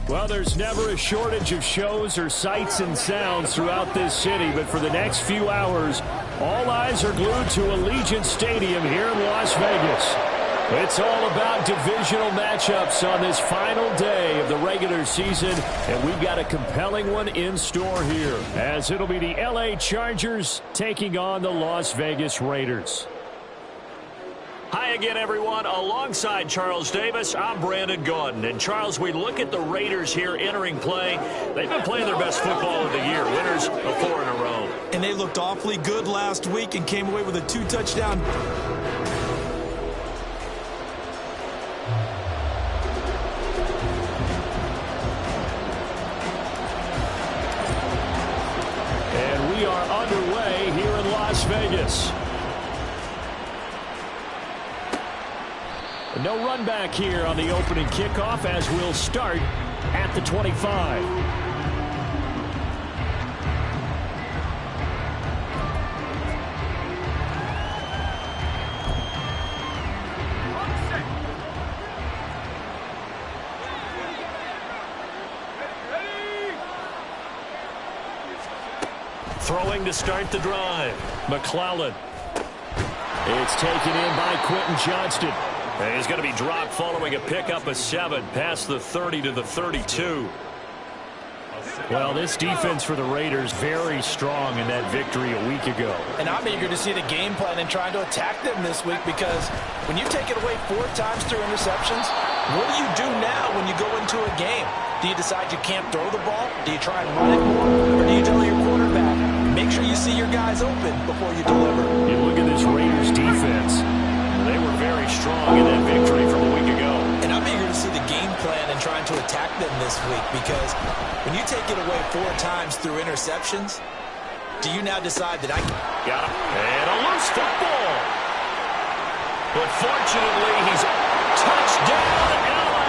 Well, there's never a shortage of shows or sights and sounds throughout this city, but for the next few hours, all eyes are glued to Allegiant Stadium here in Las Vegas. It's all about divisional matchups on this final day of the regular season, and we've got a compelling one in store here, as it'll be the LA Chargers taking on the Las Vegas Raiders. Hi again, everyone. Alongside Charles Davis, I'm Brandon Gaudin. And, Charles, we look at the Raiders here entering play. They've been playing their best football of the year, winners of 4 in a row. And they looked awfully good last week and came away with a 2-touchdown. And we are underway here in Las Vegas. No run back here on the opening kickoff as we'll start at the 25. Throwing to start the drive. McClellan. It's taken in by Quentin Johnston. And he's going to be dropped following a pickup of 7 past the 30 to the 32. Well, this defense for the Raiders very strong in that victory a week ago. And I'm eager to see the game plan and trying to attack them this week, because when you take it away 4 times through interceptions, what do you do now when you go into a game? Do you decide you can't throw the ball? Do you try and run it more? Or do you tell your quarterback, make sure you see your guys open before you deliver? You look at this Raiders defense. They were very strong in that victory from a week ago. And I'm eager to see the game plan and trying to attack them this week, because when you take it away 4 times through interceptions, do you now decide that I got him? And a loose football. But fortunately, he's touchdown LA.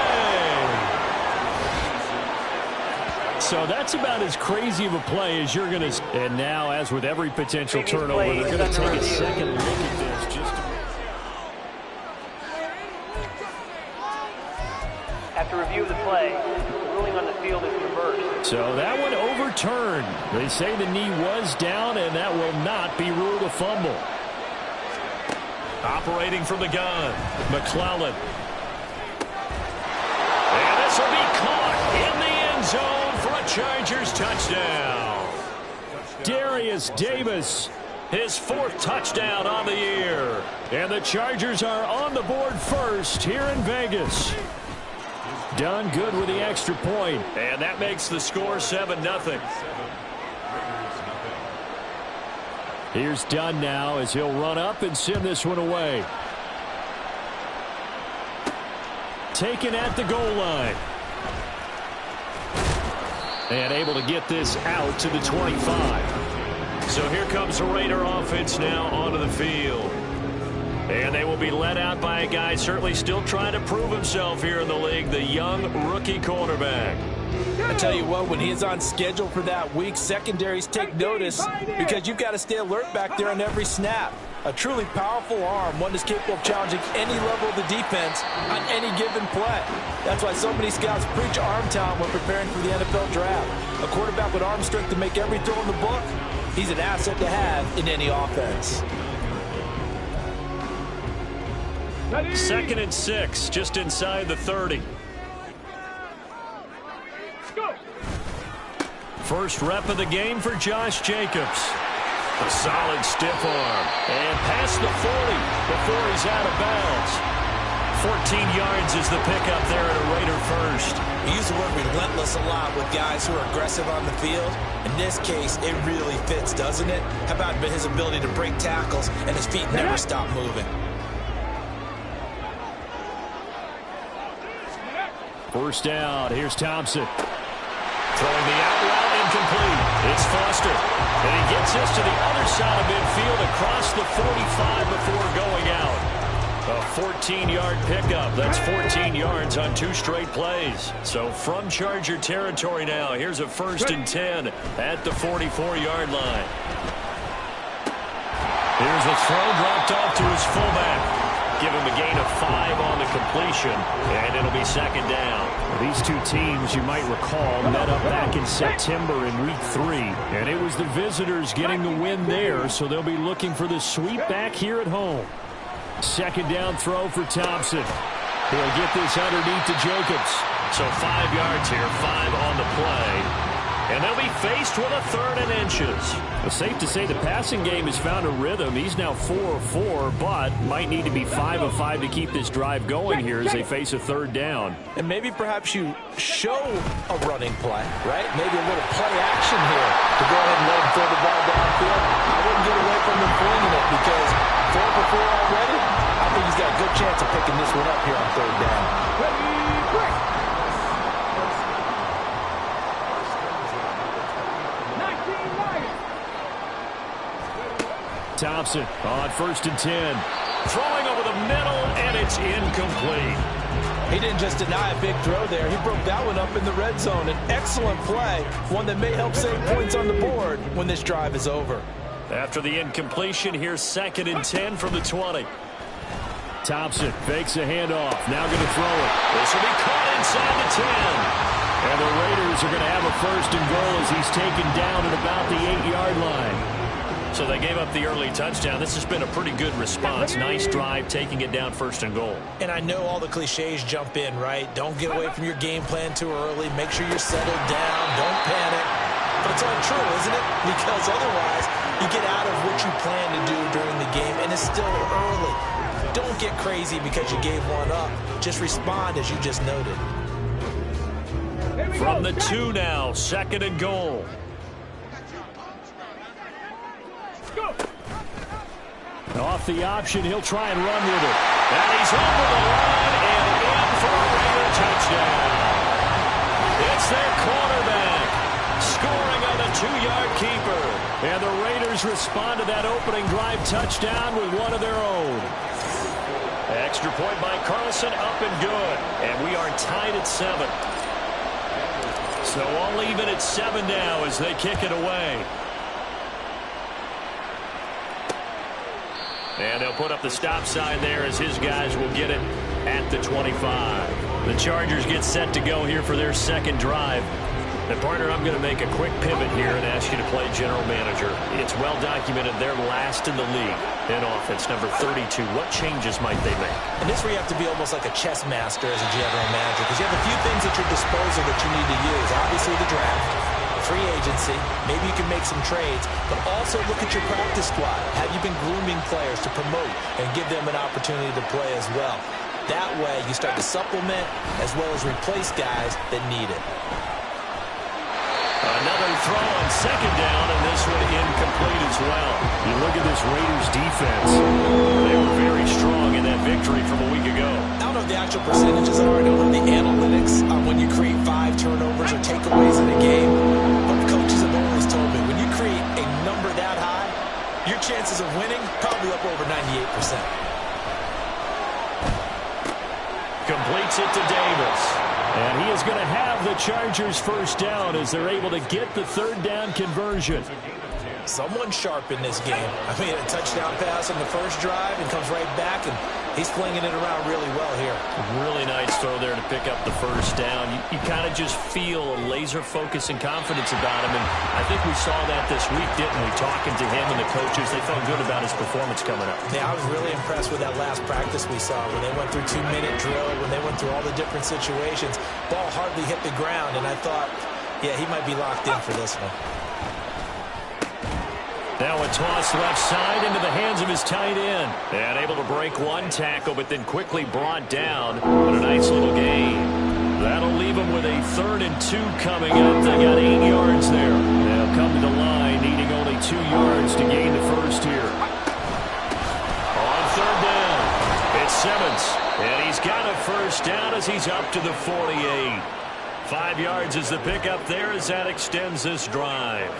So that's about as crazy of a play as you're going to. And now, as with every potential turnover, they're going to take a second look at this just to. After review of the play, the ruling on the field is reversed. So that one overturned. They say the knee was down, and that will not be ruled a fumble. Operating from the gun, McClellan. And this will be caught in the end zone for a Chargers touchdown. Darius Davis, his 4th touchdown on the year. And the Chargers are on the board first here in Vegas. Done good with the extra point. And that makes the score 7-0. Here's Dunn now as he'll run up and send this one away. Taken at the goal line. And able to get this out to the 25. So here comes the Raider offense now onto the field. And they will be led out by a guy certainly still trying to prove himself here in the league, the young rookie cornerback. I tell you what, when he is on schedule for that week, secondaries take notice, because you've got to stay alert back there on every snap. A truly powerful arm, one that's capable of challenging any level of the defense on any given play. That's why so many scouts preach arm talent when preparing for the NFL draft. A quarterback with arm strength to make every throw in the book, he's an asset to have in any offense. 2nd and 6, just inside the 30. First rep of the game for Josh Jacobs. A solid stiff arm. And past the 40 before he's out of bounds. 14 yards is the pickup there at a Raider first. We use the word relentless a lot with guys who are aggressive on the field. In this case, it really fits, doesn't it? How about his ability to break tackles and his feet never stop moving? First down. Here's Thompson. Throwing the out route incomplete. It's Foster. And he gets this to the other side of midfield across the 45 before going out. A 14-yard pickup. That's 14 yards on 2 straight plays. So from Charger territory now, here's a 1st and 10 at the 44-yard line. Here's a throw dropped off to his fullback. Give him a gain of 5 on the completion, and it'll be second down. These two teams, you might recall, met up back in September in Week 3, and it was the visitors getting the win there, so they'll be looking for the sweep back here at home. Second down throw for Thompson. He'll get this underneath to Jacobs. So 5 yards here, 5 on the play. And they'll be faced with a 3rd and inches. It's safe to say the passing game has found a rhythm. He's now 4 of 4, but might need to be 5 of 5 to keep this drive going here as they face a 3rd down. And maybe perhaps you show a running play, right? Maybe a little play action here to go ahead and let him throw the ball downfield. I wouldn't get away from him flinging it because 4 for 4 already. I think he's got a good chance of picking this one up here on 3rd down. Thompson on 1st and 10. Throwing over the middle, and it's incomplete. He didn't just deny a big throw there. He broke that one up in the red zone. An excellent play, one that may help save points on the board when this drive is over. After the incompletion, here's 2nd and 10 from the 20. Thompson fakes a handoff. Now going to throw it. This will be caught inside the 10. And the Raiders are going to have a 1st and goal as he's taken down at about the 8-yard line. So they gave up the early touchdown. This has been a pretty good response. Nice drive, taking it down 1st and goal. And I know all the cliches jump in, right? Don't get away from your game plan too early. Make sure you're settled down. Don't panic. But it's untrue, isn't it? Because otherwise, you get out of what you plan to do during the game, and it's still early. Don't get crazy because you gave one up. Just respond as you just noted. From the 2 now, 2nd and goal. Off the option, he'll try and run with it. And he's over the line and in for a Raider touchdown. It's their quarterback scoring on a 2-yard keeper. And the Raiders respond to that opening drive touchdown with one of their own. Extra point by Carlson, up and good. And we are tied at 7. So all even at 7 now as they kick it away. And they'll put up the stop sign there as his guys will get it at the 25. The Chargers get set to go here for their 2nd drive. And partner, I'm going to make a quick pivot here and ask you to play general manager. It's well documented they're last in the league in offense, number 32. What changes might they make? And this where you have to be almost like a chess master as a general manager because you have a few things at your disposal that you need to use. Obviously the draft, free agency, maybe you can make some trades, but also look at your practice squad. Have you been grooming players to promote and give them an opportunity to play as well? That way you start to supplement as well as replace guys that need it. Another throw on 2nd down, and this one incomplete as well. You look at this Raiders defense. They were very strong in that victory from a week ago. I don't know what the actual percentages are. I don't know the analytics on when you create 5 turnovers or takeaways in a game. But coaches have always told me, when you create a number that high, your chances of winning probably up over 98%. Completes it to Davis. And he is going to have the Chargers 1st down as they're able to get the 3rd down conversion. Someone sharp in this game. I mean, a touchdown pass on the 1st drive and comes right back, and he's flinging it around really well here. Really nice throw there to pick up the 1st down. You kind of just feel a laser focus and confidence about him, and I think we saw that this week, didn't we? Talking to him and the coaches, they felt good about his performance coming up. Yeah, I was really impressed with that last practice we saw when they went through 2-minute drill, when they went through all the different situations. Ball hardly hit the ground, and I thought, yeah, he might be locked in for this one. Now a toss left side into the hands of his tight end. And able to break one tackle, but then quickly brought down. But a nice little gain. That'll leave him with a 3rd and 2 coming up. They got 8 yards there. They'll come to the line, needing only 2 yards to gain the 1st here. On 3rd down, it's Simmons. And he's got a 1st down as he's up to the 48. 5 yards is the pickup there as that extends this drive.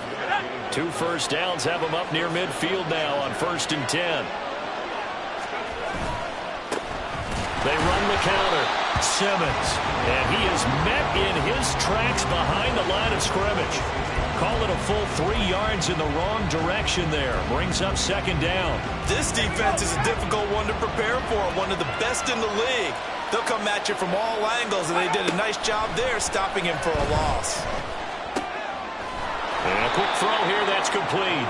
2 1st downs have him up near midfield now on 1st and 10. They run the counter. Simmons. And he is met in his tracks behind the line of scrimmage. Call it a full 3 yards in the wrong direction there. Brings up second down. This defense is a difficult one to prepare for. One of the best in the league. They'll come at you from all angles, and they did a nice job there stopping him for a loss. And a quick throw here that's complete.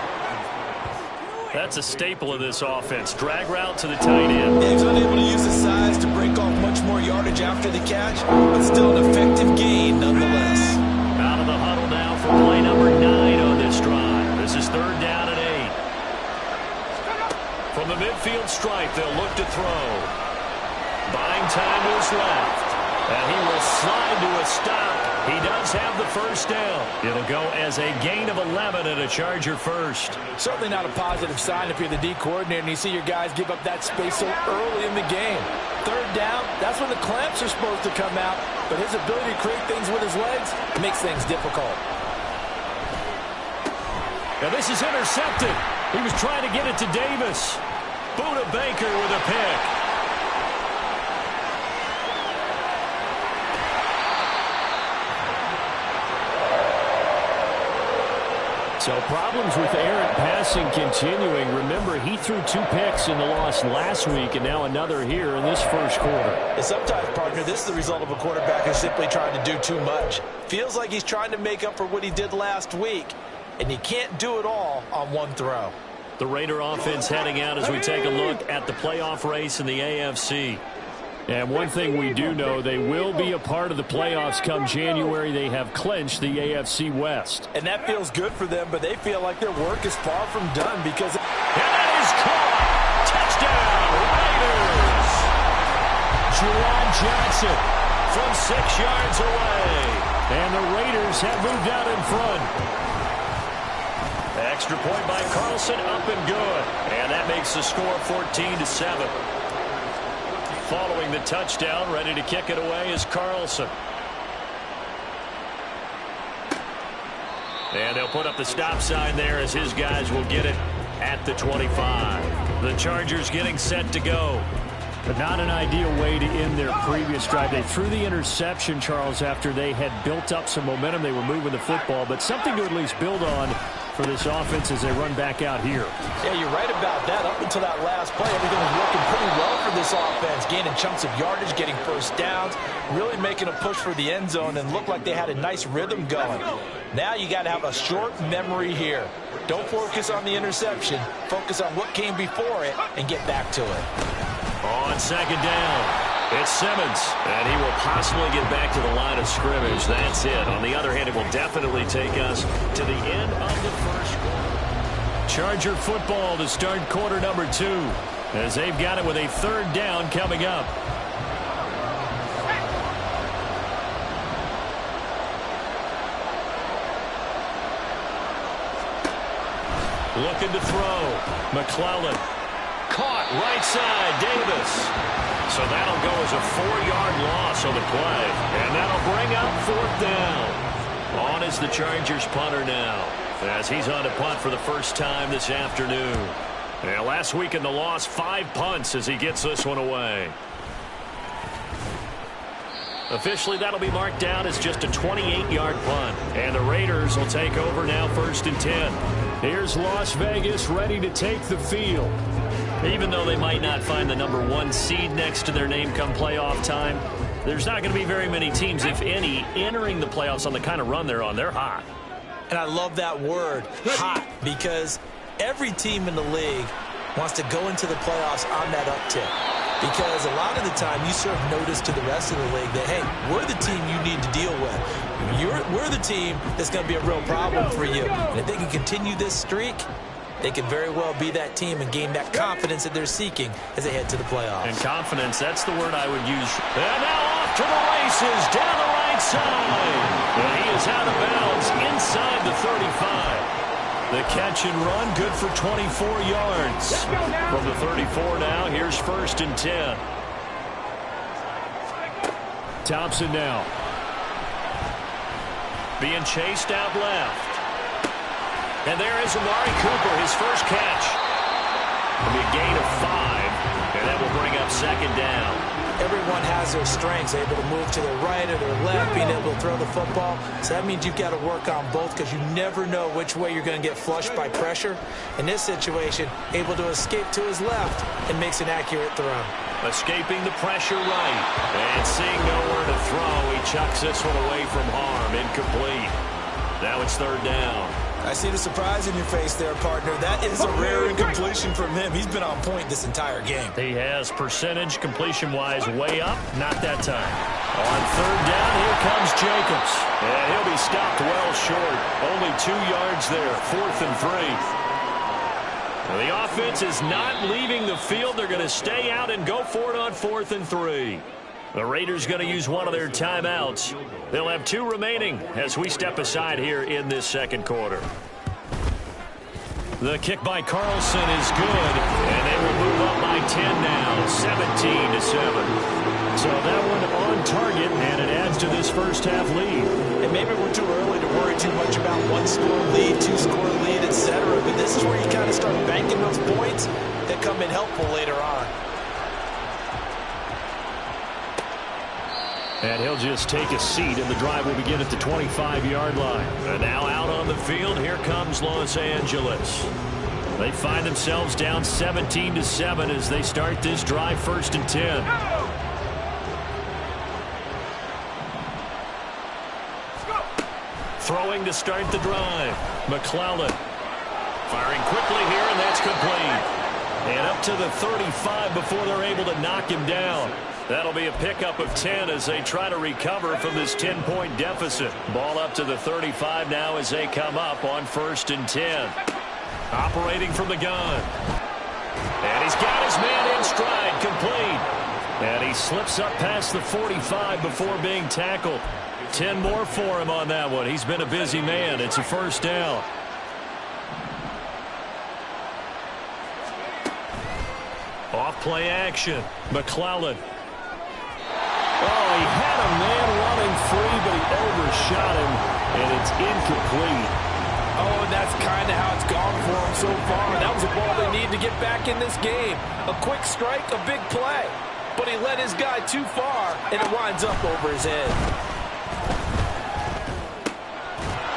That's a staple of this offense. Drag route to the tight end. Yeah, he was unable to use his size to break off much more yardage after the catch, but still an effective gain nonetheless. Out of the huddle now for play number 9 on this drive. This is third down and 8. From the midfield stripe, they'll look to throw. Buying time was left. And he will slide to a stop. He does have the first down. It'll go as a gain of 11 and a Charger first. Certainly not a positive sign if you're the D coordinator and you see your guys give up that space so early in the game. Third down, that's when the clamps are supposed to come out. But his ability to create things with his legs makes things difficult. Now this is intercepted. He was trying to get it to Davis. Buda Baker with a pick. So problems with errant passing continuing. Remember, he threw 2 picks in the loss last week and now another here in this first quarter. And sometimes, partner, this is the result of a quarterback who's simply trying to do too much. Feels like he's trying to make up for what he did last week, and he can't do it all on one throw. The Raider offense heading out as we take a look at the playoff race in the AFC. And one thing we do know, they will be a part of the playoffs come January. They have clinched the AFC West. And that feels good for them, but they feel like their work is far from done because... And that is caught! Touchdown, Raiders! Juwan Johnson From 6 yards away. And the Raiders have moved out in front. Extra point by Carlson, up and good. And that makes the score 14-7. Following the touchdown, ready to kick it away is Carlson. And they'll put up the stop sign there as his guys will get it at the 25. The Chargers getting set to go. But not an ideal way to end their previous drive. They threw the interception, Charles, after they had built up some momentum. They were moving the football, but something to at least build on for this offense as they run back out here. Yeah, you're right about that. Up until that last play, everything was working pretty well for this offense. Gaining chunks of yardage, getting first downs, really making a push for the end zone, and looked like they had a nice rhythm going. Now you got to have a short memory here. Don't focus on the interception. Focus on what came before it and get back to it. On second down, it's Simmons, and he will possibly get back to the line of scrimmage. That's it. On the other hand, it will definitely take us to the end of the first quarter. Charger football to start quarter number 2 as they've got it with a third down coming up. Looking to throw. McClellan. Caught right side, Davis. So that'll go as a 4-yard loss on the play. And that'll bring up fourth down. On is the Chargers punter now, as he's on to punt for the first time this afternoon. And last week in the loss, 5 punts as he gets this one away. Officially, that'll be marked down as just a 28-yard punt. And the Raiders will take over now, 1st and 10. Here's Las Vegas ready to take the field. Even though they might not find the number 1 seed next to their name come playoff time, there's not going to be very many teams, if any, entering the playoffs on the kind of run they're on. They're hot. And I love that word, hot, because every team in the league wants to go into the playoffs on that uptick. Because a lot of the time you serve notice to the rest of the league that, hey, we're the team you need to deal with. We're the team that's going to be a real problem for you. And if they can continue this streak, they could very well be that team and gain that confidence that they're seeking as they head to the playoffs. And confidence, that's the word I would use. And now off to the races, down the right side. And he is out of bounds inside the 35. The catch and run, good for 24 yards. From the 34 now, here's 1st and 10. Thompson now. Being chased out left. And there is Amari Cooper, his first catch. It'll be a gain of 5, and that will bring up 2nd down. And everyone has their strengths, able to move to their right or their left, being able to throw the football. So that means you've got to work on both because you never know which way you're going to get flushed by pressure. In this situation, able to escape to his left and makes an accurate throw. Escaping the pressure right. And seeing nowhere to throw, he chucks this one away from harm. Incomplete. Now it's third down. I see the surprise in your face there, partner. That is a rare incompletion from him. He's been on point this entire game. He has percentage completion-wise way up. Not that time. On third down, here comes Jacobs. And he'll be stopped well short. Only 2 yards there. 4th and 3. The offense is not leaving the field. They're going to stay out and go for it on 4th and 3. The Raiders going to use one of their timeouts. They'll have 2 remaining as we step aside here in this second quarter. The kick by Carlson is good, and they will move up by 10 now, 17-7. So that one on target, and it adds to this first half lead. And maybe we're too early to worry too much about 1-score lead, 2-score lead, etc. But this is where you kind of start banking those points that come in helpful later on. And he'll just take a seat, and the drive will begin at the 25-yard line. And now out on the field, here comes Los Angeles. They find themselves down 17-7 as they start this drive, 1st and 10. Throwing to start the drive. McClellan firing quickly here, and that's complete. And up to the 35 before they're able to knock him down. That'll be a pickup of 10 as they try to recover from this 10-point deficit. Ball up to the 35 now as they come up on 1st and 10. Operating from the gun. And he's got his man in stride, complete. And he slips up past the 45 before being tackled. 10 more for him on that one. He's been a busy man. It's a first down. Off play action. McClellan. Oh, he had a man running free, but he overshot him, and it's incomplete. Oh, and that's kind of how it's gone for him so far. That was a ball they need to get back in this game. A quick strike, a big play. But he led his guy too far, and it winds up over his head.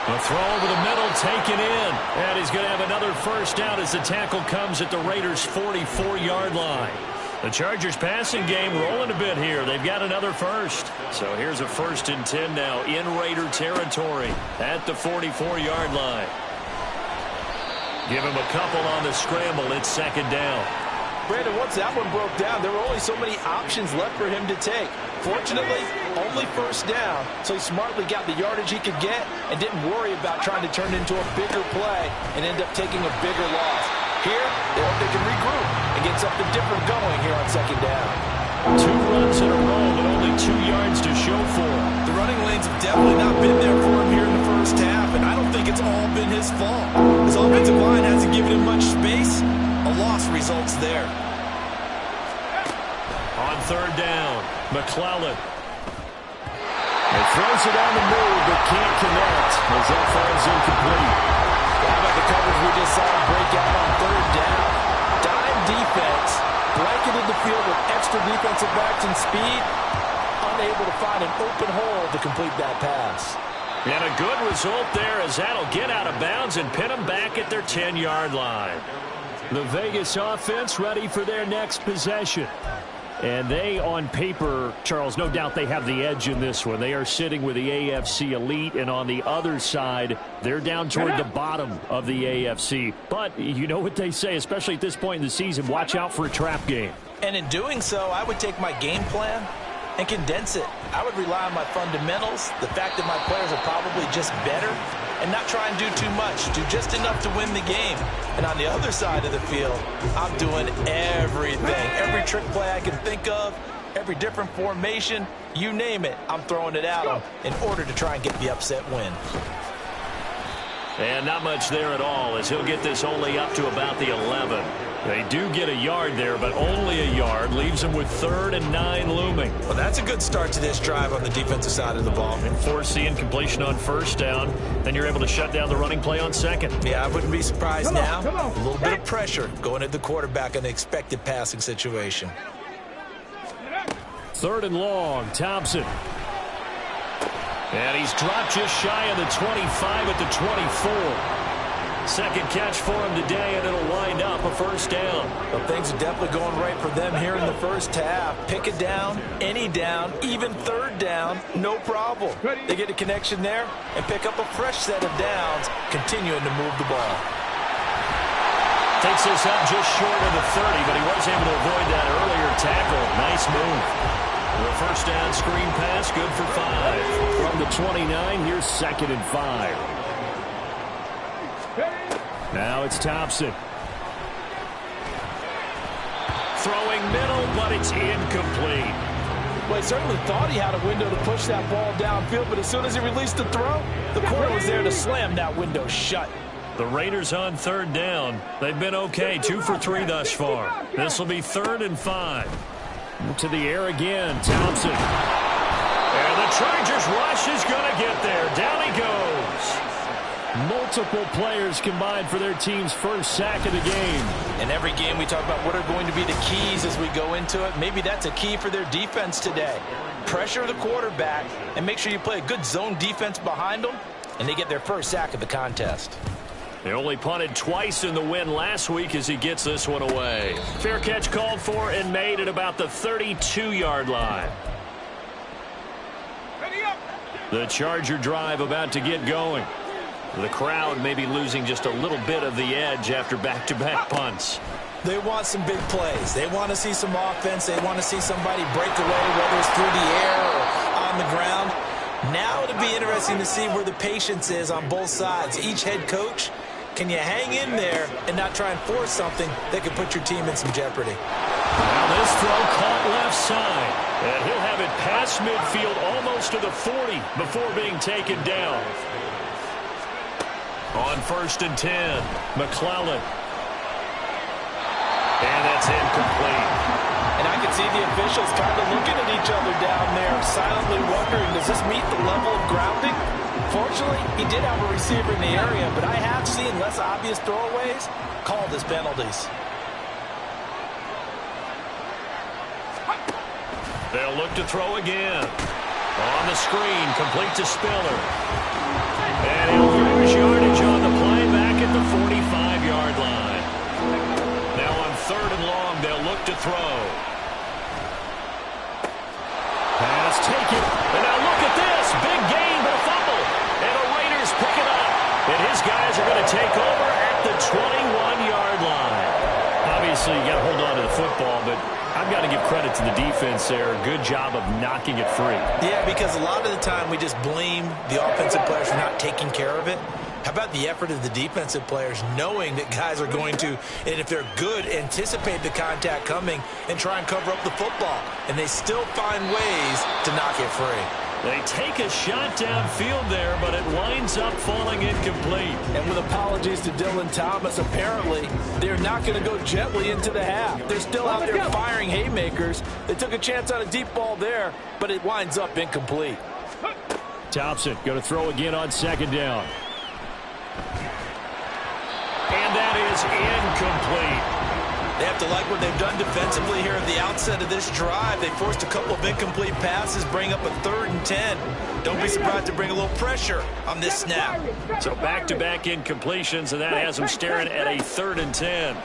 The throw over the middle, taken in. And he's going to have another first down as the tackle comes at the Raiders' 44-yard line. The Chargers passing game rolling a bit here. They've got another first. So here's a 1st and 10 now in Raider territory at the 44-yard line. Give him a couple on the scramble. It's 2nd down. Brandon, once that one broke down, there were only so many options left for him to take. Fortunately, only 1st down, so he smartly got the yardage he could get and didn't worry about trying to turn it into a bigger play and end up taking a bigger loss. Here, they hope they can regroup and get something different going here on 2nd down. 2 runs in a row, but only 2 yards to show for him. The running lanes have definitely not been there for him here in the first half, and I don't think it's all been his fault. His offensive line hasn't given him much space. A loss results there. On 3rd down, McClellan. He throws it on the move, but can't connect as that falls incomplete. How about the coverage we just saw him break out on 3rd down? Dime defense, blanketed the field with extra defensive backs and speed, unable to find an open hole to complete that pass. And a good result there as that'll get out of bounds and pin them back at their 10-yard line. The Vegas offense ready for their next possession. And they, on paper, Charles, no doubt they have the edge in this one. They are sitting with the AFC elite, and on the other side, they're down toward the bottom of the AFC. But you know what they say, especially at this point in the season, watch out for a trap game. And in doing so, I would take my game plan and condense it. I would rely on my fundamentals, the fact that my players are probably just better, and not try and do too much, do just enough to win the game. And on the other side of the field, I'm doing everything. Every trick play I can think of, every different formation, you name it, I'm throwing it at them in order to try and get the upset win. And not much there at all as he'll get this only up to about the 11. They do get a yard there, but only a yard. Leaves them with 3rd and 9 looming. Well, that's a good start to this drive on the defensive side of the ball. And force the incompletion on 1st down. Then you're able to shut down the running play on 2nd. Yeah, I wouldn't be surprised now. A little bit of pressure going at the quarterback in the expected passing situation. Third and long, Thompson. And he's dropped just shy of the 25 at the 24. Second catch for him today, and it'll wind up a first down. Well, things are definitely going right for them here in the first half. Pick it down, any down, even third down, no problem. They get a connection there and pick up a fresh set of downs, continuing to move the ball. Takes this up just short of the 30, but he was able to avoid that earlier tackle. Nice move. The first down screen pass, good for 5. From the 29, here's 2nd and 5. Now it's Thompson. Throwing middle, but it's incomplete. Well, he certainly thought he had a window to push that ball downfield, but as soon as he released the throw, the corner was there to slam that window shut. The Raiders on third down. They've been okay, 2 for 3 thus far. This will be 3rd and 5. To the air again, Thompson. And the Chargers rush is going to get there. Down he goes. Multiple players combined for their team's first sack of the game. In every game we talk about what are going to be the keys as we go into it. Maybe that's a key for their defense today. Pressure the quarterback and make sure you play a good zone defense behind them, and they get their first sack of the contest. They only punted twice in the win last week as he gets this one away. Fair catch called for and made at about the 32-yard line. The Charger drive about to get going. The crowd may be losing just a little bit of the edge after back-to-back punts. They want some big plays. They want to see some offense. They want to see somebody break away, whether it's through the air or on the ground. Now it'll be interesting to see where the patience is on both sides. Each head coach, can you hang in there and not try and force something that could put your team in some jeopardy? Now this throw caught left side. And he'll have it past midfield almost to the 40 before being taken down. On 1st and 10, McClellan. And that's incomplete. And I can see the officials kind of looking at each other down there, silently wondering, does this meet the level of grounding? Fortunately, he did have a receiver in the area, but I have seen less obvious throwaways called as penalties. They'll look to throw again. On the screen, complete to Spiller. And he'll lose yardage on the play back at the 45-yard line. Now on 3rd and long, they'll look to throw. Pass taken. And now look at this. Big gain, but a fumble. And the Raiders pick it up. And his guys are going to take over at the 21-yard line. Obviously, you got to hold on to the football, but I've got to give credit to the defense there. Good job of knocking it free. Yeah, because a lot of the time we just blame the offensive players for not taking care of it. How about the effort of the defensive players knowing that guys are going to, and if they're good, anticipate the contact coming and try and cover up the football. And they still find ways to knock it free. They take a shot downfield there, but it winds up falling incomplete. And with apologies to Dylan Thomas, apparently they're not going to go gently into the half. They're still out there firing haymakers. They took a chance on a deep ball there, but it winds up incomplete. Thompson going to throw again on 2nd down. And that is incomplete. They have to like what they've done defensively here at the outset of this drive. They forced a couple of incomplete passes, bring up a 3rd and 10. Don't be surprised to bring a little pressure on this snap. So back-to-back incompletions, and that has them staring at a 3rd and 10.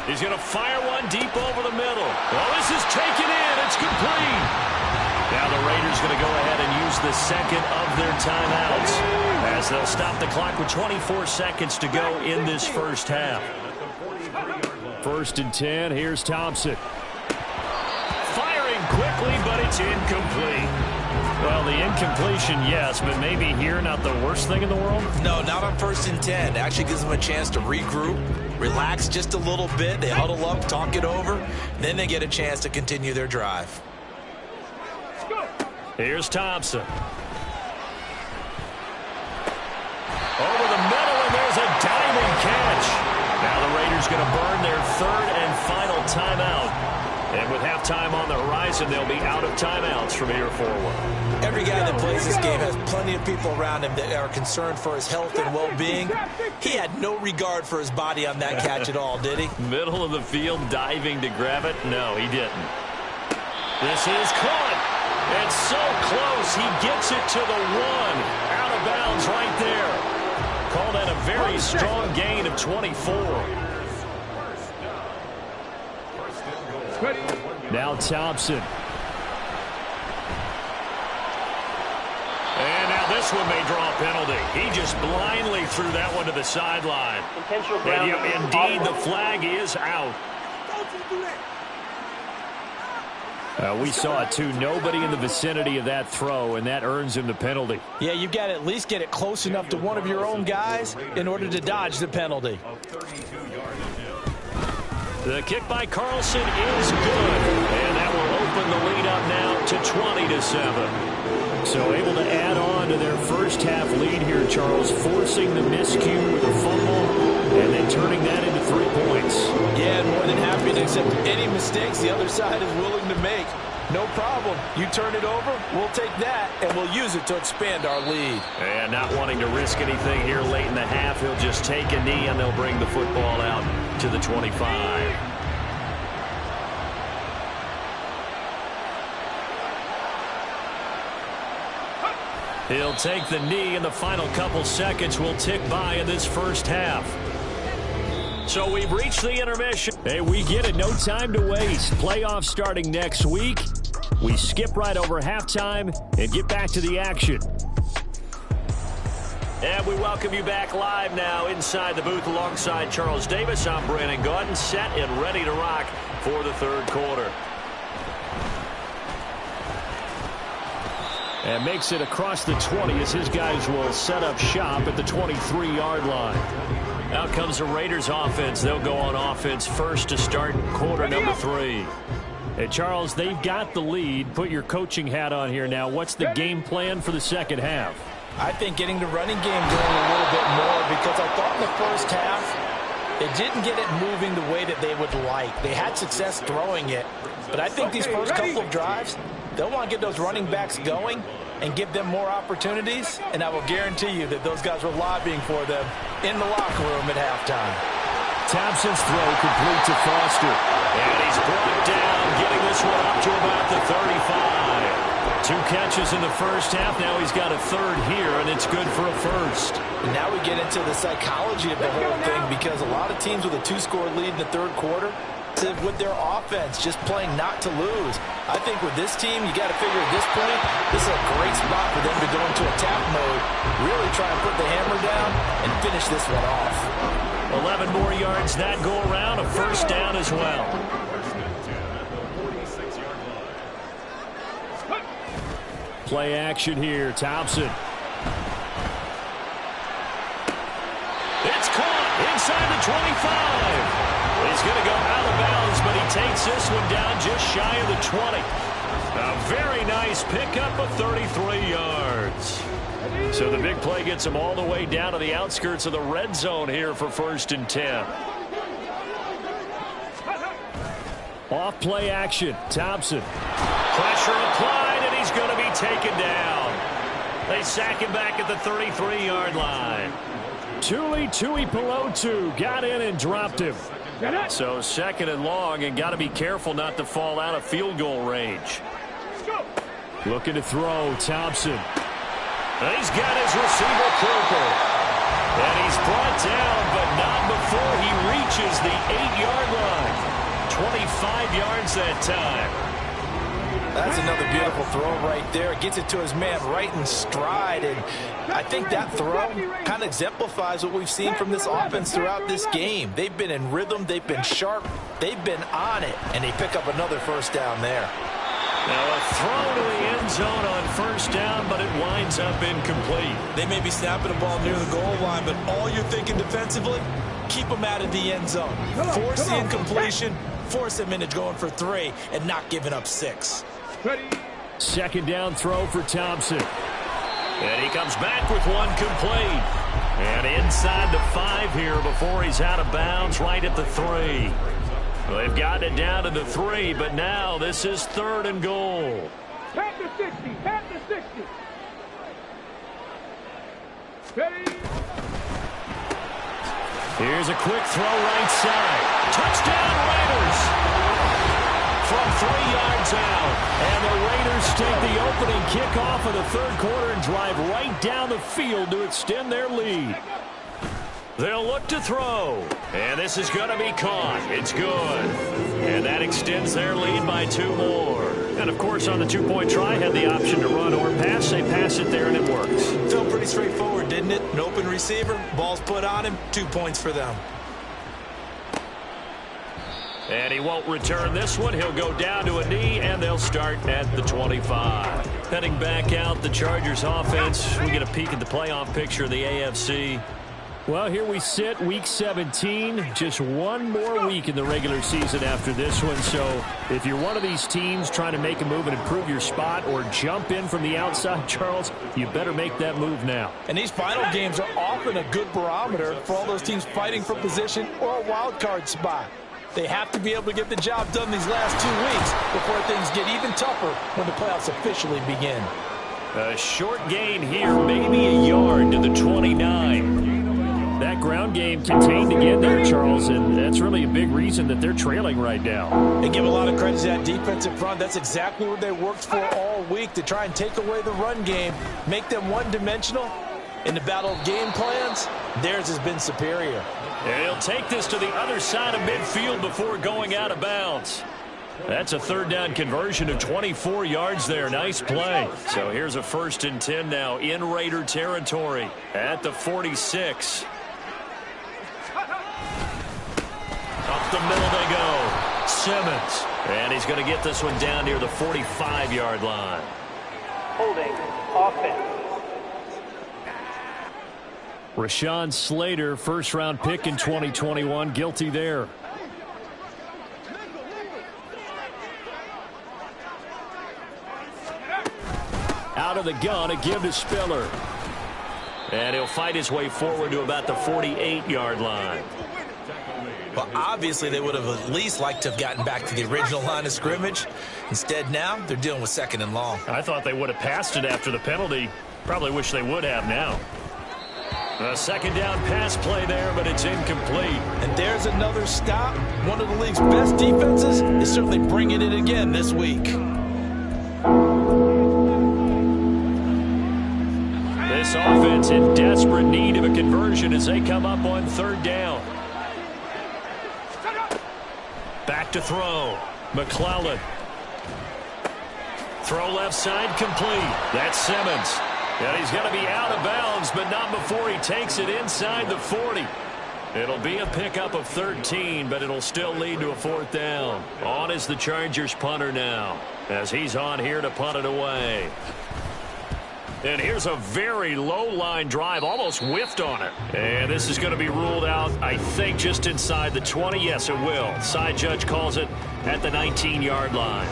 He's going to fire one deep over the middle. Well, this is taken in. It's complete. Now the Raiders going to go ahead and use the second of their timeouts as they'll stop the clock with 24 seconds to go in this first half. 1st and 10, here's Thompson. Firing quickly, but it's incomplete. Well, the incompletion, yes, but maybe here not the worst thing in the world? No, not on 1st and 10. It actually gives them a chance to regroup, relax just a little bit. They huddle up, talk it over. Then they get a chance to continue their drive. Here's Thompson. Over the middle, and there's a diving catch. Now the Raiders going to burn their 3rd and final timeout. And with halftime on the horizon, they'll be out of timeouts from here forward. Every guy that plays this game has plenty of people around him that are concerned for his health and well-being. He had no regard for his body on that catch at all, did he? Middle of the field, diving to grab it? No, he didn't. This is caught. It's so close. He gets it to the 1. Out of bounds right there. Call that a very strong gain of 24. Now Thompson. And now this one may draw a penalty. He just blindly threw that one to the sideline. Intentional ground. Indeed, the flag is out. We saw it too. Nobody in the vicinity of that throw, and that earns him the penalty. Yeah, you've got to at least get it close enough to one of your own guys in order to dodge the penalty. The kick by Carlson is good. And that will open the lead up now to 20-7. So able to add on to their first half lead here, Charles, forcing the miscue with a fumble and then turning that into 3 points. Yeah, and more than happy to accept any mistakes the other side is willing to make. No problem. You turn it over, we'll take that, and we'll use it to expand our lead. And not wanting to risk anything here late in the half, he'll just take a knee and they'll bring the football out to the 25. He'll take the knee, and the final couple seconds will tick by in this first half. So we've reached the intermission. Hey, we get it. No time to waste. Playoffs starting next week. We skip right over halftime and get back to the action. And we welcome you back live now inside the booth alongside Charles Davis. I'm Brandon Gaudin, set and ready to rock for the third quarter. And makes it across the 20 as his guys will set up shop at the 23-yard line. Out comes the Raiders offense. They'll go on offense first to start quarter number 3. Hey, Charles, they've got the lead. Put your coaching hat on here now. What's the game plan for the second half? I think getting the running game going a little bit more, because I thought in the first half they didn't get it moving the way that they would like. They had success throwing it, but I think these first couple of drives, they'll want to get those running backs going and give them more opportunities, and I will guarantee you that those guys were lobbying for them in the locker room at halftime. Thompson's throw complete to Foster. And he's brought down, getting this one up to about the 35. 2 catches in the first half. Now he's got a third here, and it's good for a first. And now we get into the psychology of the whole thing, because a lot of teams with a 2-score lead in the third quarter, with their offense just playing not to lose. I think with this team, you got to figure at this point, this is a great spot for them to go into attack mode, really try and put the hammer down and finish this one off. 11 more yards that go around, a first down as well. Play action here. Thompson. It's caught inside the 25. He's going to go out of bounds, but he takes this one down just shy of the 20. A very nice pickup of 33 yards. So the big play gets him all the way down to the outskirts of the red zone here for 1st and 10. Off play action. Thompson. Pressure applied, and he's going to be taken down. They sack him back at the 33-yard line. Tuli Tuipulotu got in and dropped him. So 2nd and long, and got to be careful not to fall out of field goal range. Looking to throw. Thompson. He's got his receiver Cooper. And he's brought down, but not before he reaches the 8-yard line. 25 yards that time. That's another beautiful throw right there. Gets it to his man right in stride. And I think that throw kind of exemplifies what we've seen from this offense throughout this game. They've been in rhythm. They've been sharp. They've been on it. And they pick up another first down there. Now a throw to the end zone on first down, but it winds up incomplete. They may be snapping the ball near the goal line, but all you're thinking defensively, keep them out of the end zone. Force the incompletion, force them into going for 3, and not giving up 6. 2nd down throw for Thompson. And he comes back with one complete. And inside the 5 here before he's out of bounds, right at the 3. Well, they've gotten it down to the 3, but now this is 3rd and goal. Pat the 60, pat the 60. Ready? Here's a quick throw right side. Touchdown Raiders. from 3 yards out. And the Raiders take the opening kickoff of the third quarter and drive right down the field to extend their lead. They'll look to throw. And this is going to be caught. It's good. And that extends their lead by 2 more. And, of course, on the two-point try, had the option to run or pass. They pass it there, and it works. Felt pretty straightforward, didn't it? An open receiver, ball's put on him, 2 points for them. And he won't return this one. He'll go down to a knee, and they'll start at the 25. Heading back out, the Chargers offense. We get a peek at the playoff picture of the AFC. Well, here we sit, Week 17. Just one more week in the regular season after this one. So if you're one of these teams trying to make a move and improve your spot or jump in from the outside, Charles, you better make that move now. And these final games are often a good barometer for all those teams fighting for position or a wild card spot. They have to be able to get the job done these last 2 weeks before things get even tougher when the playoffs officially begin. A short gain here, maybe a yard to the 29. That ground game contained again there, Charles, and that's really a big reason that they're trailing right now. They give a lot of credit to that defensive front. That's exactly what they worked for all week, to try and take away the run game, make them one-dimensional. In the battle of game plans, theirs has been superior. And he'll take this to the other side of midfield before going out of bounds. That's a third down conversion of 24 yards there. Nice play. So here's a 1st and 10 now in Raider territory at the 46. Up the middle they go. Simmons. And he's going to get this one down near the 45-yard line. Holding offense. Rashawn Slater, first-round pick in 2021, guilty there. Out of the gun, a give to Spiller. And he'll fight his way forward to about the 48-yard line. Well, obviously, they would have at least liked to have gotten back to the original line of scrimmage. Instead, now, they're dealing with 2nd and long. I thought they would have passed it after the penalty. Probably wish they would have now. A 2nd down pass play there, but it's incomplete. And there's another stop. One of the league's best defenses is certainly bringing it again this week. This offense in desperate need of a conversion as they come up on 3rd down. Back to throw. McClellan. Throw left side complete. That's Simmons. And he's going to be out of bounds, but not before he takes it inside the 40. It'll be a pickup of 13, but it'll still lead to a 4th down. On is the Chargers punter now, as he's on here to punt it away. And here's a very low-line drive, almost whiffed on it. And this is going to be ruled out, I think, just inside the 20. Yes, it will. Side judge calls it at the 19-yard line.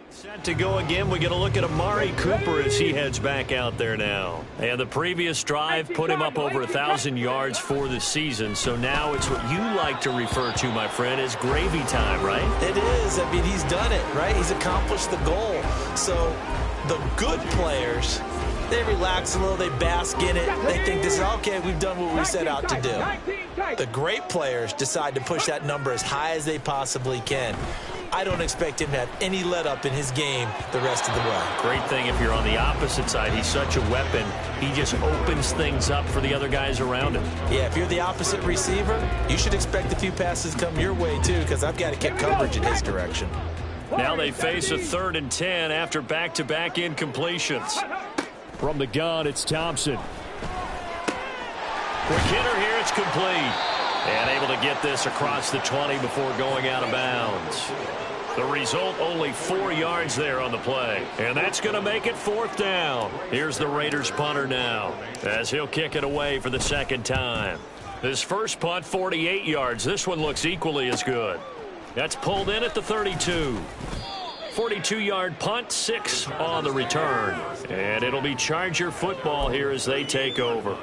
Set to go again. We get a look at Amari Cooper as he heads back out there now. And the previous drive put him up over 1,000 yards for the season. So now it's what you like to refer to, my friend, as gravy time, right? It is. I mean, he's done it, right? He's accomplished the goal. So the good players, they relax a little, they bask in it. They think this is, okay, we've done what we set out to do. The great players decide to push that number as high as they possibly can. I don't expect him to have any let-up in his game the rest of the way. Great thing if you're on the opposite side. He's such a weapon. He just opens things up for the other guys around him. Yeah, if you're the opposite receiver, you should expect a few passes come your way, too, because I've got to get coverage in his direction. Now they face a 3rd and 10 after back-to-back incompletions. From the gun, it's Thompson. Quick hitter here, it's complete. And able to get this across the 20 before going out of bounds. The result, only 4 yards there on the play. And that's going to make it 4th down. Here's the Raiders punter now, as he'll kick it away for the 2nd time. His first punt, 48 yards. This one looks equally as good. That's pulled in at the 32. 42-yard punt, 6 on the return. And it'll be Charger football here as they take over.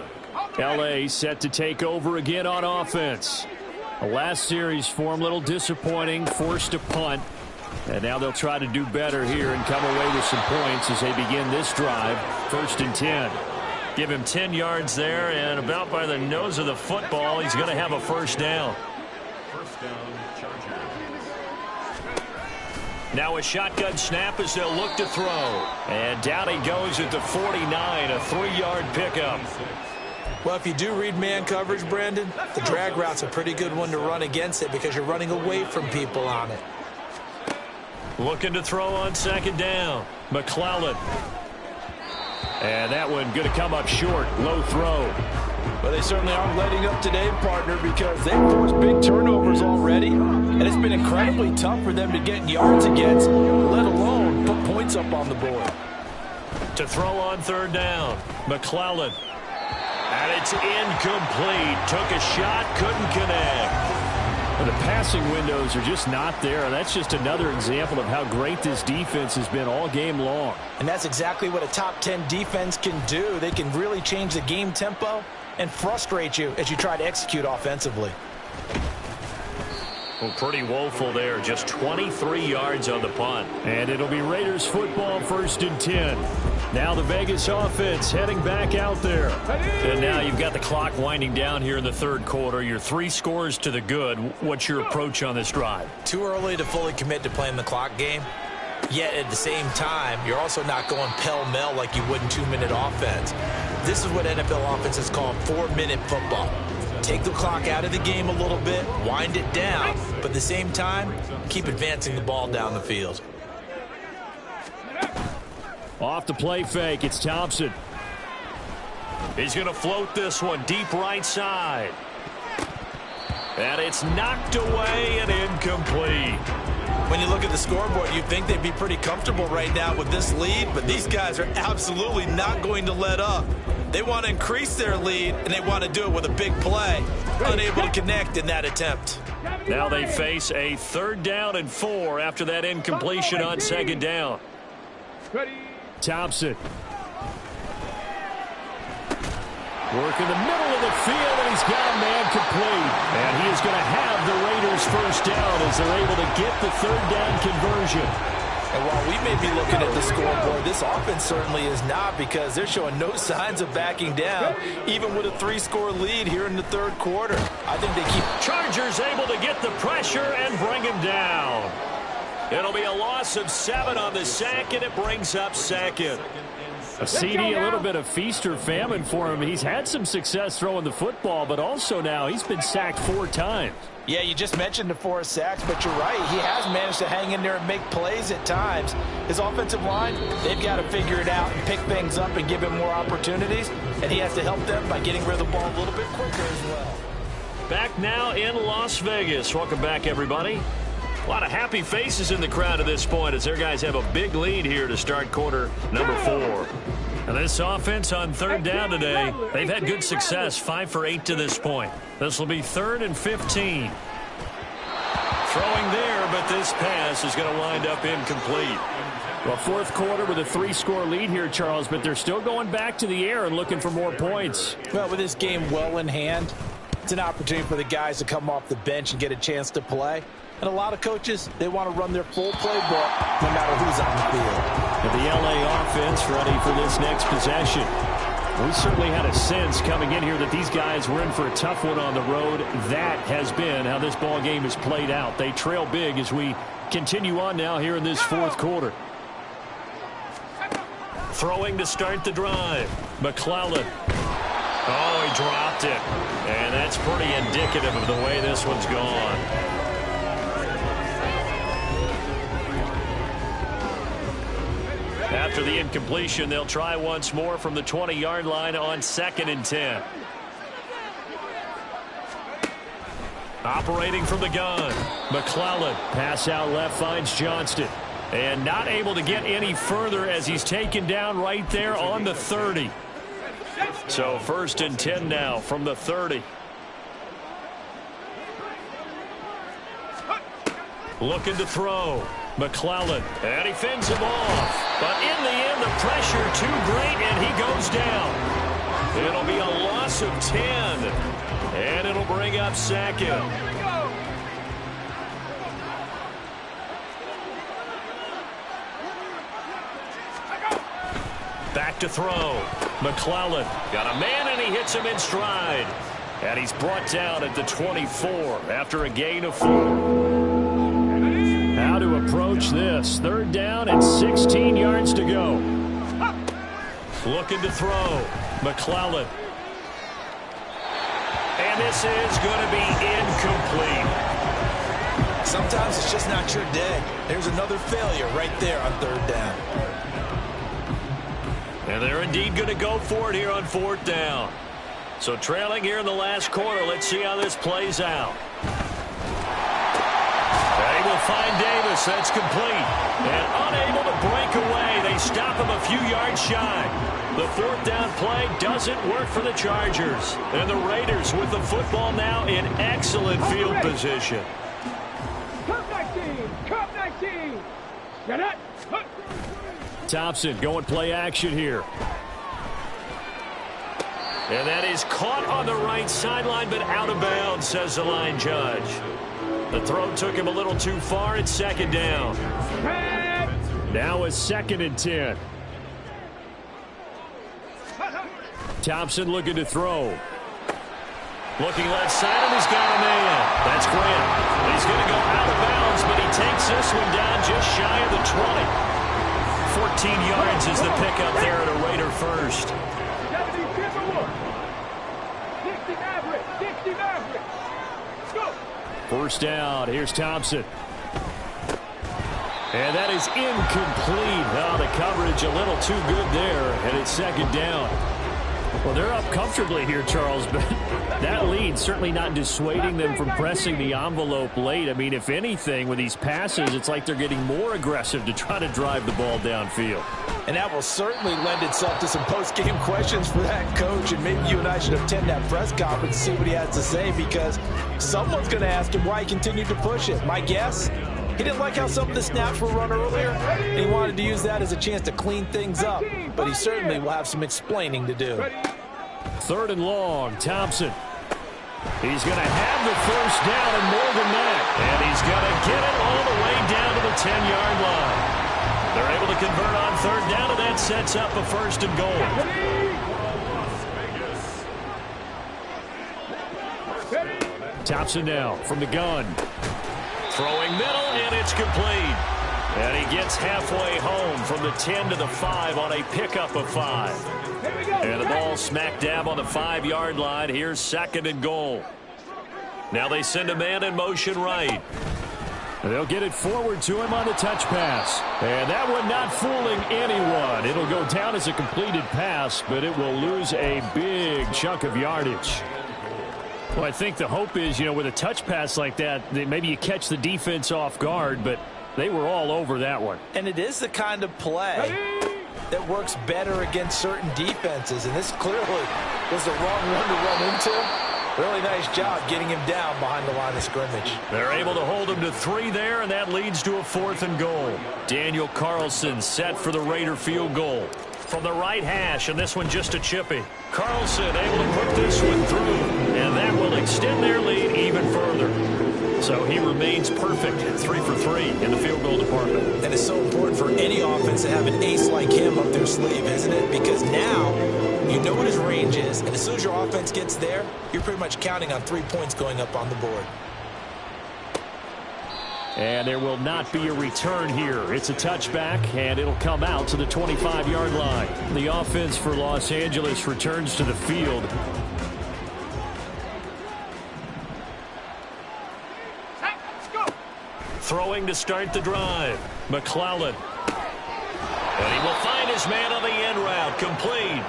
L.A. set to take over again on offense. The last series for him, a little disappointing, forced a punt. And now they'll try to do better here and come away with some points as they begin this drive. 1st and 10. Give him 10 yards there, and about by the nose of the football, he's going to have a 1st down. Now a shotgun snap as they'll look to throw. And down he goes at the 49, a 3-yard pickup. Well, if you do read man coverage, Brandon, the drag route's a pretty good one to run against it because you're running away from people on it. Looking to throw on 2nd down. McClellan. And that one going to come up short. Low throw. Well, they certainly aren't letting up today, partner, because they've forced big turnovers already. And it's been incredibly tough for them to get yards against, let alone put points up on the board. To throw on 3rd down. McClellan. And it's incomplete. Took a shot, couldn't connect. The passing windows are just not there. That's just another example of how great this defense has been all game long. And that's exactly what a top 10 defense can do. They can really change the game tempo and frustrate you as you try to execute offensively. Well, pretty woeful there. Just 23 yards on the punt. And it'll be Raiders football, 1st and 10. Now the Vegas offense heading back out there. And now you've got the clock winding down here in the 3rd quarter. You're 3 scores to the good. What's your approach on this drive? Too early to fully commit to playing the clock game. Yet at the same time, you're also not going pell-mell like you would in 2-minute offense. This is what NFL offenses call 4-minute football. Take the clock out of the game a little bit, wind it down, but at the same time, keep advancing the ball down the field. Off the play fake, it's Thompson. He's going to float this one deep right side. And it's knocked away and incomplete. When you look at the scoreboard, you'd think they'd be pretty comfortable right now with this lead, but these guys are absolutely not going to let up. They want to increase their lead, and they want to do it with a big play. Unable to connect in that attempt. Now they face a 3rd down and 4 after that incompletion on 2nd down. Thompson. Working the middle of the field, and he's got a man complete. And he is going to have the Raiders 1st down as they're able to get the 3rd down conversion. And while we may be looking at the scoreboard, this offense certainly is not, because they're showing no signs of backing down, even with a 3-score lead here in the 3rd quarter. I think they keep... Chargers able to get the pressure and bring him down. It'll be a loss of 7 on the sack, and it brings up 2nd. A CD, a little bit of feast or famine for him. He's had some success throwing the football, but also now he's been sacked 4 times. Yeah, you just mentioned the 4 sacks, but you're right. He has managed to hang in there and make plays at times. His offensive line, they've got to figure it out and pick things up and give him more opportunities, and he has to help them by getting rid of the ball a little bit quicker as well. Back now in Las Vegas. Welcome back, everybody. A lot of happy faces in the crowd at this point as their guys have a big lead here to start quarter number 4. And this offense on 3rd down today, they've had good success, 5 for 8 to this point. This will be 3rd and 15. Throwing there, but this pass is going to wind up incomplete. Well, 4th quarter with a 3-score lead here, Charles, but they're still going back to the air and looking for more points. Well, with this game well in hand, it's an opportunity for the guys to come off the bench and get a chance to play. And a lot of coaches, they want to run their full playbook no matter who's on the field. And the L.A. offense ready for this next possession. We certainly had a sense coming in here that these guys were in for a tough one on the road. That has been how this ball game has played out. They trail big as we continue on now here in this 4th quarter. Throwing to start the drive. McClellan. Oh, he dropped it. And that's pretty indicative of the way this one's gone. After the incompletion, they'll try once more from the 20-yard line on 2nd and 10. Operating from the gun. McClellan, pass out left, finds Johnston. And not able to get any further as he's taken down right there on the 30. So 1st and 10 now from the 30. Looking to throw. McClellan. And he fends him off. But in the end, the pressure too great, and he goes down. It'll be a loss of 10. And it'll bring up 2nd. Back to throw. McClellan. Got a man, and he hits him in stride. And he's brought down at the 24 after a gain of 4. How to approach this. 3rd down and 16 yards to go. Looking to throw. McClellan. And this is going to be incomplete. Sometimes it's just not your day. There's another failure right there on 3rd down. And they're indeed going to go for it here on 4th down. So trailing here in the last quarter. Let's see how this plays out. They will find Davis. That's complete. And unable to break away. They stop him a few yards shy. The 4th down play doesn't work for the Chargers. And the Raiders with the football now in excellent field position. Cup 19! Cup 19! Get it! Thompson going play action here. And that is caught on the right sideline, but out of bounds, says the line judge. The throw took him a little too far. It's 2nd down. Now it's 2nd and 10. Thompson looking to throw. Looking left side, and he's got a man. That's Grant. He's going to go out of bounds, but he takes this one down just shy of the 20. 14 yards is the pickup there at a Raider first. 60 Maverick! 60 Maverick! Go! 1st down. Here's Thompson. And that is incomplete. Oh, the coverage a little too good there, and it's 2nd down. Well, they're up comfortably here, Charles, but that lead certainly not dissuading them from pressing the envelope late. I mean, if anything, with these passes, it's like they're getting more aggressive to try to drive the ball downfield. And that will certainly lend itself to some post-game questions for that coach, and maybe you and I should attend that press conference and see what he has to say, because someone's going to ask him why he continued to push it. My guess? He didn't like how some of the snaps were run earlier, and he wanted to use that as a chance to clean things up. But he certainly will have some explaining to do. 3rd and long, Thompson. He's going to have the 1st down and more than that. And he's going to get it all the way down to the 10-yard line. They're able to convert on 3rd down, and that sets up a 1st and goal. Thompson now from the gun. Throwing middle, and it's complete. And he gets halfway home from the 10 to the 5 on a pickup of 5. And the ball smack dab on the 5-yard line. Here's 2nd and goal. Now they send a man in motion right. They'll get it forward to him on the touch pass. And that one not fooling anyone. It'll go down as a completed pass, but it will lose a big chunk of yardage. Well, I think the hope is, with a touch pass like that, maybe you catch the defense off guard, but they were all over that one. And it is the kind of play that works better against certain defenses, and this clearly was the wrong one to run into. Really nice job getting him down behind the line of scrimmage. They're able to hold him to 3 there, and that leads to a 4th and goal. Daniel Carlson set for the Raider field goal. From the right hash, and this one just a chippy. Carlson able to put this one through, and that will extend their lead even further. So he remains perfect at 3 for 3 in the field goal department. And it's so important for any offense to have an ace like him up their sleeve, isn't it? Because now you know what his range is, and as soon as your offense gets there, you're pretty much counting on 3 points going up on the board. And there will not be a return here. It's a touchback, and it'll come out to the 25-yard line. The offense for Los Angeles returns to the field. Throwing to start the drive. McClellan. And he will find his man on the end route. Complete.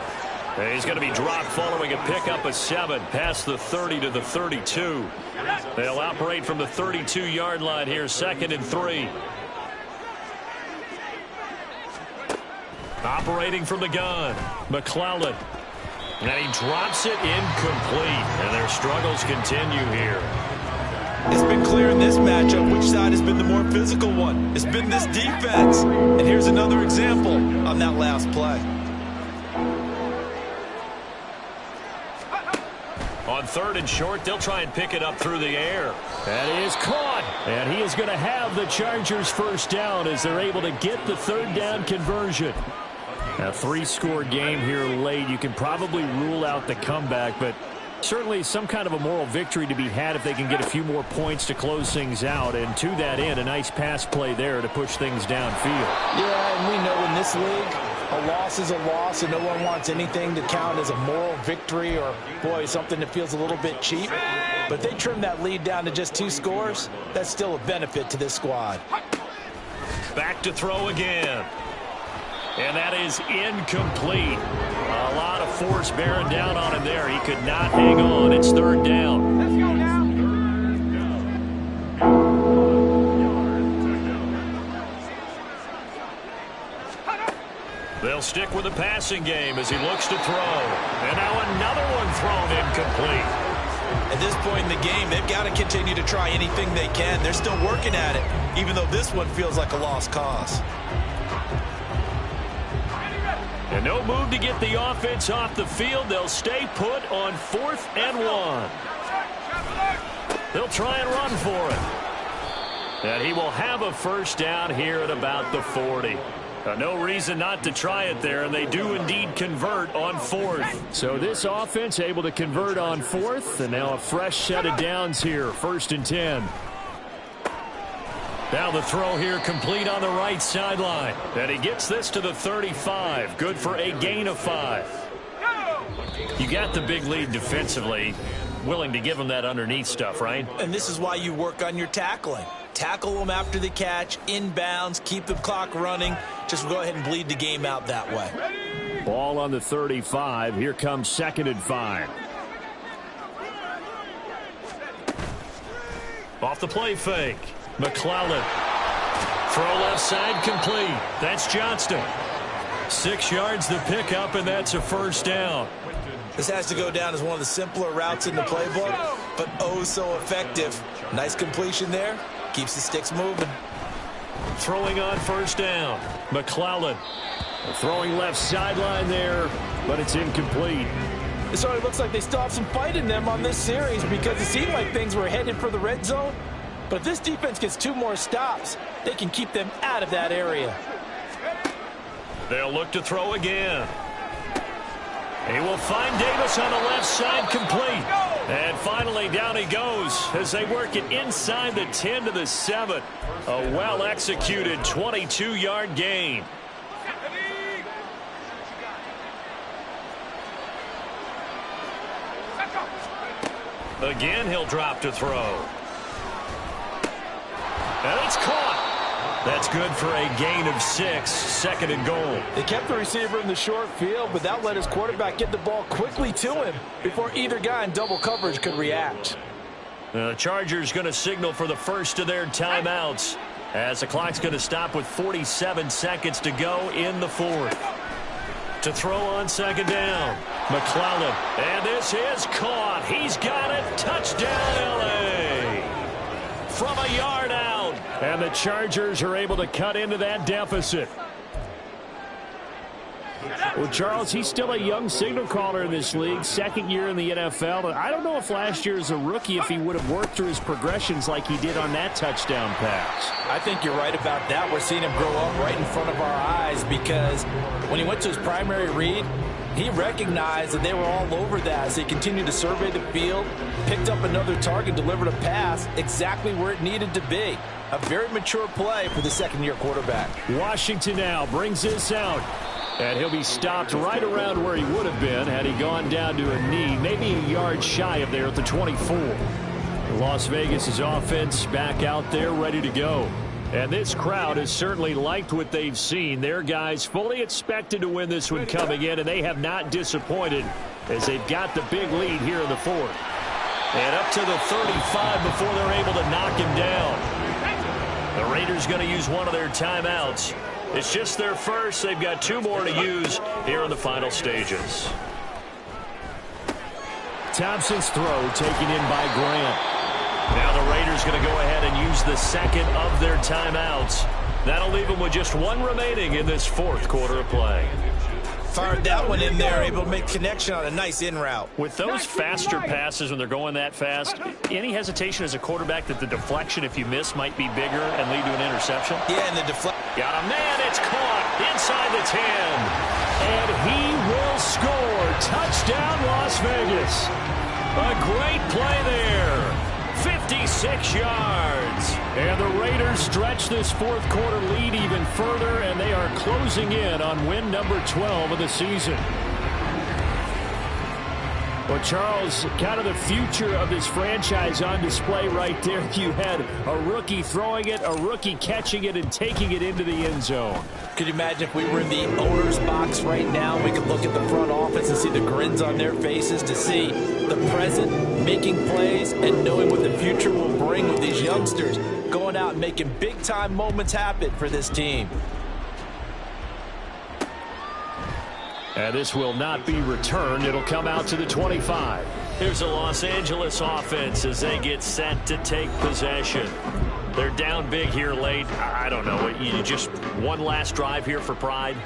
And he's going to be dropped following a pickup of 7 past the 30 to the 32. They'll operate from the 32-yard line here, 2nd and 3. Operating from the gun, McClellan. And he drops it incomplete. And their struggles continue here. It's been clear in this matchup which side has been the more physical one. It's been this defense. And here's another example on that last play. On 3rd and short, they'll try and pick it up through the air. That is caught. And he is going to have the Chargers first down as they're able to get the 3rd down conversion. A 3-score game here late. You can probably rule out the comeback, but certainly some kind of a moral victory to be had if they can get a few more points to close things out. And to that end, a nice pass play there to push things downfield. Yeah, and we know in this league, a loss is a loss, and no one wants anything to count as a moral victory or, boy, something that feels a little bit cheap. But they trim that lead down to just 2 scores. That's still a benefit to this squad. Back to throw again. And that is incomplete. A lot of force bearing down on him there. He could not hang on. It's 3rd down. Let's go now. They'll stick with the passing game as he looks to throw. And now another one thrown incomplete. At this point in the game, they've got to continue to try anything they can. They're still working at it, even though this one feels like a lost cause. And no move to get the offense off the field. They'll stay put on 4th and 1. They'll try and run for it. And he will have a first down here at about the 40. No reason not to try it there, and they do indeed convert on 4th. So this offense able to convert on 4th, and now a fresh set of downs here, 1st and 10. Now the throw here complete on the right sideline. And he gets this to the 35. Good for a gain of 5. You got the big lead defensively. Willing to give him that underneath stuff, right? And this is why you work on your tackling. Tackle them after the catch, inbounds, keep the clock running. Just go ahead and bleed the game out that way. Ball on the 35. Here comes 2nd and 5. Off the play fake. McClellan. Throw left side complete. That's Johnston. 6 yards the pickup, and that's a first down. This has to go down as one of the simpler routes in the playbook, but oh so effective. Nice completion there. Keeps the sticks moving. Throwing on first down. McClellan. Throwing left sideline there, but it's incomplete. It sort of looks like they still have some fight in them on this series because it seemed like things were headed for the red zone. But if this defense gets 2 more stops, they can keep them out of that area. They'll look to throw again. He will find Davis on the left side complete. And finally down he goes as they work it inside the 10 to the 7. A well-executed 22-yard gain. Again, he'll drop to throw. And it's caught. That's good for a gain of 6, 2nd and goal. They kept the receiver in the short field, but that let his quarterback get the ball quickly to him before either guy in double coverage could react. The Chargers going to signal for the first of their timeouts as the clock's going to stop with 47 seconds to go in the 4th. To throw on 2nd down, McClellan. And this is caught. He's got it. Touchdown, L.A. From a yard out. And the Chargers are able to cut into that deficit. Well, Charles, he's still a young signal caller in this league, 2nd year in the NFL. I don't know if last year as a rookie, if he would have worked through his progressions like he did on that touchdown pass. I think you're right about that. We're seeing him grow up right in front of our eyes because when he went to his primary read, he recognized that they were all over that as he continued to survey the field, picked up another target, delivered a pass exactly where it needed to be. A very mature play for the 2nd-year quarterback. Washington now brings this out. And he'll be stopped right around where he would have been had he gone down to a knee, maybe a yard shy of there at the 24. Las Vegas' offense back out there ready to go. And this crowd has certainly liked what they've seen. Their guys fully expected to win this one coming in, and they have not disappointed as they've got the big lead here in the fourth. And up to the 35 before they're able to knock him down. The Raiders going to use one of their timeouts. It's just their first. They've got 2 more to use here in the final stages. Thompson's throw taken in by Grant. Now the Raiders going to go ahead and use the second of their timeouts. That'll leave them with just 1 remaining in this fourth quarter of play. Fired that one in there, able to make connection on a nice in route. With those faster passes when they're going that fast, any hesitation as a quarterback that the deflection, if you miss, might be bigger and lead to an interception? Yeah, and the deflection. Got a man, it's caught inside the 10. And he will score. Touchdown, Las Vegas. A great play there. 56 yards. And the Raiders stretch this fourth quarter lead even further, and they are closing in on win number 12 of the season. Well, Charles, kind of the future of this franchise on display right there. You had a rookie throwing it, a rookie catching it, and taking it into the end zone. Could you imagine if we were in the owner's box right now, we could look at the front office and see the grins on their faces, to see the present making plays and knowing what the future will bring with these youngsters going out and making big-time moments happen for this team. And this will not be returned. It'll come out to the 25. Here's the Los Angeles offense as they get set to take possession. They're down big here late. I don't know. You just one last drive here for pride?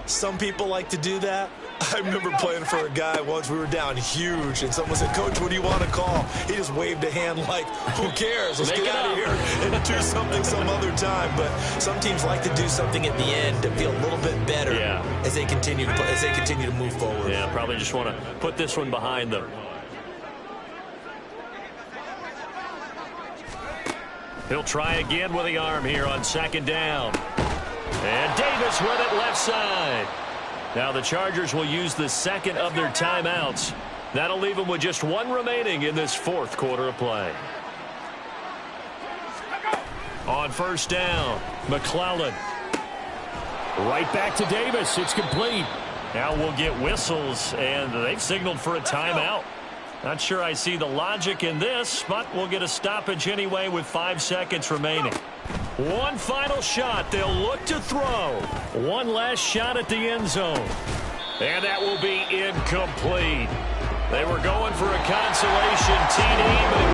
Some people like to do that. I remember playing for a guy once. We were down huge, and someone said, "Coach, what do you want to call?" He just waved a hand like, who cares? Let's get out of here and do something some other time. But some teams like to do something at the end to feel a little bit better as they continue to play, as they continue to move forward. Yeah, probably just want to put this one behind them. He'll try again with the arm here on second down. And Davis with it left side. Now the Chargers will use the second of their timeouts. That'll leave them with just 1 remaining in this fourth quarter of play. On first down, McClellan. Right back to Davis. It's complete. Now we'll get whistles, and they've signaled for a timeout. Not sure I see the logic in this, but we'll get a stoppage anyway with 5 seconds remaining. One final shot. They'll look to throw. One last shot at the end zone. And that will be incomplete. They were going for a consolation TD, but